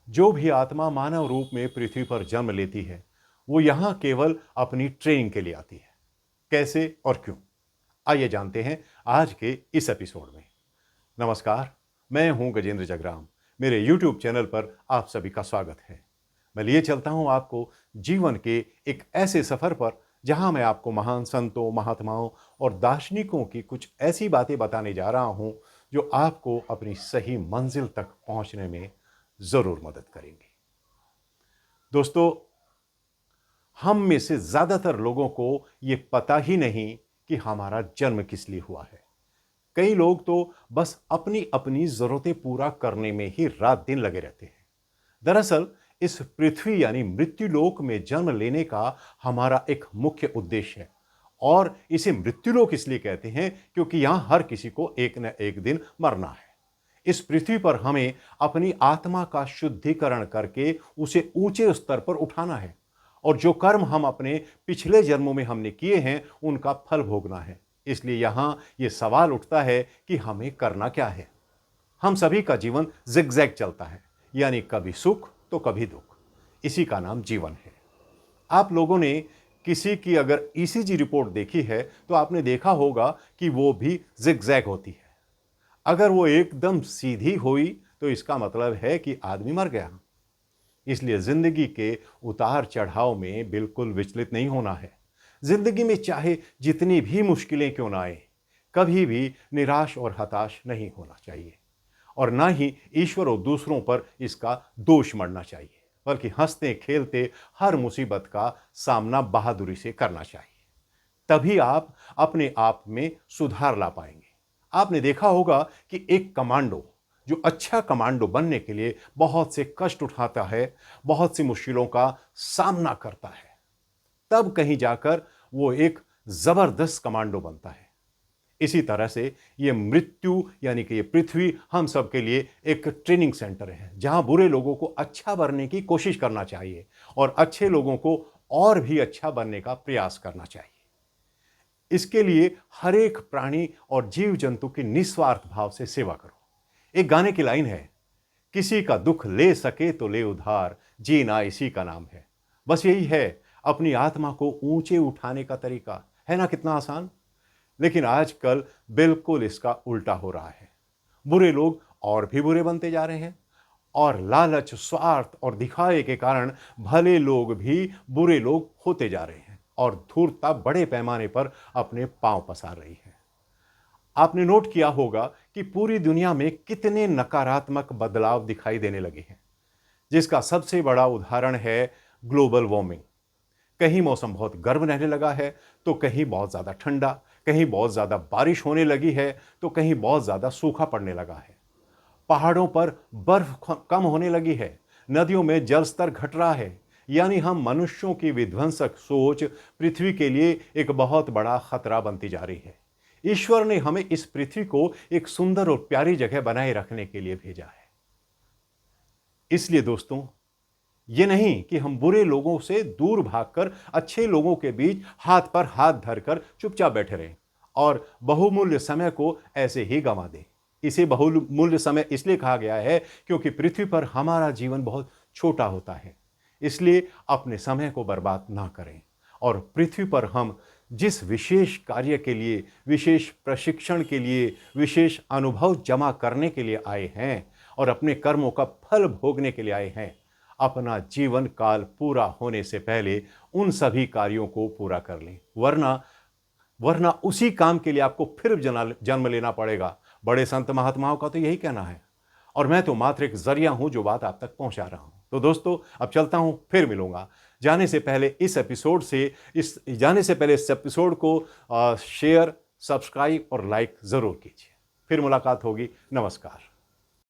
जो भी आत्मा मानव रूप में पृथ्वी पर जन्म लेती है वो यहां केवल अपनी ट्रेनिंग के लिए आती है। कैसे और क्यों, आइए जानते हैं आज के इस एपिसोड में। नमस्कार, मैं हूं गजेंद्र जगराम। मेरे YouTube चैनल पर आप सभी का स्वागत है। मैं लिए चलता हूं आपको जीवन के एक ऐसे सफर पर जहां मैं आपको महान संतों, महात्माओं और दार्शनिकों की कुछ ऐसी बातें बताने जा रहा हूं जो आपको अपनी सही मंजिल तक पहुंचने में जरूर मदद करेंगे। दोस्तों, हम में से ज्यादातर लोगों को यह पता ही नहीं कि हमारा जन्म किस लिए हुआ है। कई लोग तो बस अपनी अपनी जरूरतें पूरा करने में ही रात दिन लगे रहते हैं। दरअसल इस पृथ्वी यानी मृत्युलोक में जन्म लेने का हमारा एक मुख्य उद्देश्य है। और इसे मृत्युलोक इसलिए कहते हैं क्योंकि यहां हर किसी को एक न एक दिन मरना है। इस पृथ्वी पर हमें अपनी आत्मा का शुद्धिकरण करके उसे ऊंचे स्तर पर उठाना है और जो कर्म हम अपने पिछले जन्मों में हमने किए हैं उनका फल भोगना है। इसलिए यहां यह सवाल उठता है कि हमें करना क्या है। हम सभी का जीवन जिगजैग चलता है, यानी कभी सुख तो कभी दुख। इसी का नाम जीवन है। आप लोगों ने किसी की अगर ईसीजी रिपोर्ट देखी है तो आपने देखा होगा कि वो भी जिगजैग होती है। अगर वो एकदम सीधी हुई तो इसका मतलब है कि आदमी मर गया। इसलिए जिंदगी के उतार चढ़ाव में बिल्कुल विचलित नहीं होना है। जिंदगी में चाहे जितनी भी मुश्किलें क्यों ना आए, कभी भी निराश और हताश नहीं होना चाहिए और ना ही ईश्वर और दूसरों पर इसका दोष मढ़ना चाहिए, बल्कि हंसते खेलते हर मुसीबत का सामना बहादुरी से करना चाहिए। तभी आप अपने आप में सुधार ला पाएंगे। आपने देखा होगा कि एक कमांडो जो अच्छा कमांडो बनने के लिए बहुत से कष्ट उठाता है, बहुत सी मुश्किलों का सामना करता है, तब कहीं जाकर वो एक जबरदस्त कमांडो बनता है। इसी तरह से ये मृत्यु यानी कि ये पृथ्वी हम सब के लिए एक ट्रेनिंग सेंटर है जहां बुरे लोगों को अच्छा बनने की कोशिश करना चाहिए और अच्छे लोगों को और भी अच्छा बनने का प्रयास करना चाहिए। इसके लिए हर एक प्राणी और जीव जंतु की निस्वार्थ भाव से सेवा करो। एक गाने की लाइन है, किसी का दुख ले सके तो ले उधार, जीना इसी का नाम है। बस यही है अपनी आत्मा को ऊंचे उठाने का तरीका, है ना? कितना आसान। लेकिन आजकल बिल्कुल इसका उल्टा हो रहा है। बुरे लोग और भी बुरे बनते जा रहे हैं और लालच, स्वार्थ और दिखावे के कारण भले लोग भी बुरे लोग होते जा रहे हैं और धूर्तता बड़े पैमाने पर अपने पांव पसार रही है। आपने नोट किया होगा कि पूरी दुनिया में कितने नकारात्मक बदलाव दिखाई देने लगे हैं, जिसका सबसे बड़ा उदाहरण है ग्लोबल वार्मिंग। कहीं मौसम बहुत गर्म रहने लगा है तो कहीं बहुत ज्यादा ठंडा, कहीं बहुत ज्यादा बारिश होने लगी है तो कहीं बहुत ज्यादा सूखा पड़ने लगा है। पहाड़ों पर बर्फ कम होने लगी है, नदियों में जल स्तर घट रहा है। यानी हम मनुष्यों की विध्वंसक सोच पृथ्वी के लिए एक बहुत बड़ा खतरा बनती जा रही है। ईश्वर ने हमें इस पृथ्वी को एक सुंदर और प्यारी जगह बनाए रखने के लिए भेजा है। इसलिए दोस्तों, ये नहीं कि हम बुरे लोगों से दूर भागकर अच्छे लोगों के बीच हाथ पर हाथ धरकर चुपचाप बैठे रहें और बहुमूल्य समय को ऐसे ही गंवा दें। इसे बहुमूल्य समय इसलिए कहा गया है क्योंकि पृथ्वी पर हमारा जीवन बहुत छोटा होता है। इसलिए अपने समय को बर्बाद ना करें और पृथ्वी पर हम जिस विशेष कार्य के लिए, विशेष प्रशिक्षण के लिए, विशेष अनुभव जमा करने के लिए आए हैं और अपने कर्मों का फल भोगने के लिए आए हैं, अपना जीवन काल पूरा होने से पहले उन सभी कार्यों को पूरा कर लें, वरना उसी काम के लिए आपको फिर जन्म लेना पड़ेगा। बड़े संत महात्माओं का तो यही कहना है और मैं तो मात्र एक जरिया हूं जो बात आप तक पहुंचा रहा हूं। तो दोस्तों, अब चलता हूं, फिर मिलूंगा। जाने से पहले इस एपिसोड को शेयर, सब्सक्राइब और लाइक जरूर कीजिए। फिर मुलाकात होगी। नमस्कार।